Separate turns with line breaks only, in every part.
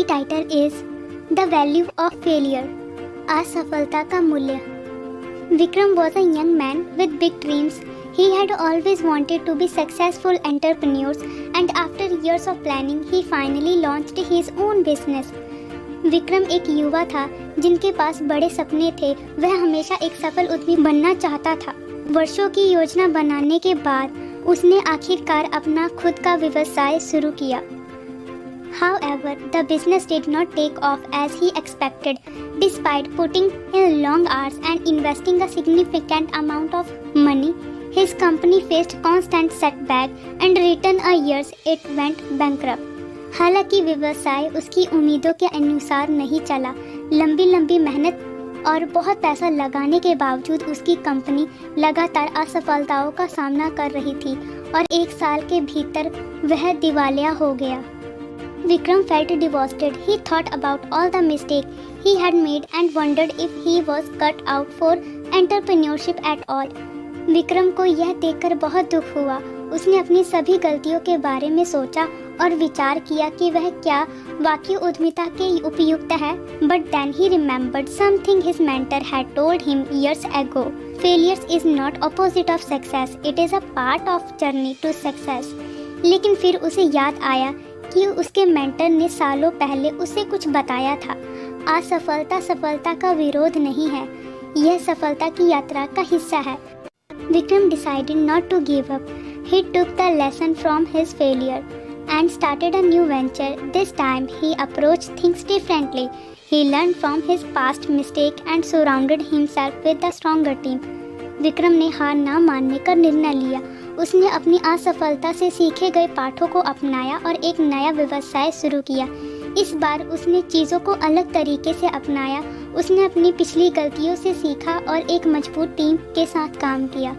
Title is the value of failure, असफलता का मूल्य। Vikram was a young man with big dreams. He had always wanted to be successful entrepreneurs and after years of planning he finally launched his own business. Vikram एक युवा था जिनके पास बड़े सपने थे। वह हमेशा एक सफल उद्यमी बनना चाहता था। वर्षों की योजना बनाने के बाद उसने आखिरकार अपना खुद का व्यवसाय शुरू किया। However, the business did not take off as he expected. Despite putting in long hours and investing a significant amount of money, his company faced constant setback and within a years it went bankrupt. हालांकि व्यवसाय उसकी उम्मीदों के अनुसार नहीं चला। लंबी मेहनत और बहुत पैसा लगाने के बावजूद उसकी कंपनी लगातार असफलताओं का सामना कर रही थी और एक साल के भीतर वह दिवालिया हो गया। Vikram felt devastated. He thought about all the mistakes he had made and wondered if he was cut out for entrepreneurship at all. Vikram को यह देखकर बहुत दुख हुआ। उसने अपनी सभी गलतियों के बारे में सोचा और विचार किया कि वह क्या वाकई उद्यमिता के उपयुक्त है। But then he remembered something his mentor had told him years ago. Failure is not opposite of success. It is a part of journey to success. लेकिन फिर उसे याद आया कि उसके मेंटर ने सालों पहले उसे कुछ बताया था। असफलता सफलता का विरोध नहीं है, यह सफलता की यात्रा का हिस्सा है। Vikram decided not to give up. He took the lesson from his failure and started a new venture. This time he approached things differently. He learned from his past mistake and surrounded himself with a stronger team. Vikram ने हार ना मानने का निर्णय लिया। उसने अपनी असफलता से सीखे गए पाठों को अपनाया और एक नया व्यवसाय शुरू किया। इस बार उसने चीज़ों को अलग तरीके से अपनाया। उसने अपनी पिछली गलतियों से सीखा और एक मजबूत टीम के साथ काम किया।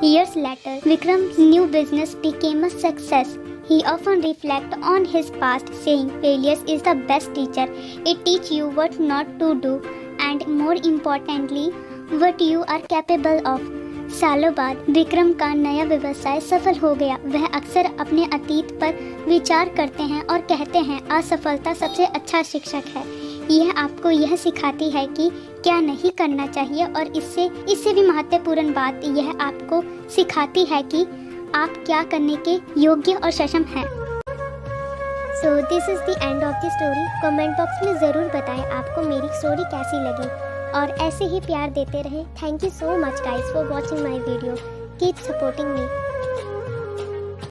Years later, Vikram's new business became a success. He often reflects on his past, saying, "Failure is the best teacher. It teaches you what not to do, and more importantly, what you are capable of." सालों बाद विक्रम का नया व्यवसाय सफल हो गया। वह अक्सर अपने अतीत पर विचार करते हैं और कहते हैं, असफलता सबसे अच्छा शिक्षक है। यह आपको यह सिखाती है कि क्या नहीं करना चाहिए और इससे भी महत्वपूर्ण बात यह आपको सिखाती है कि आप क्या करने के योग्य और सक्षम हैं। So this is the end of the story. Comment box में ज़रूर बताएं आपको मेरी स्टोरी कैसी लगी और ऐसे ही प्यार देते रहें। Thank you so much guys for watching my video. Keep supporting me.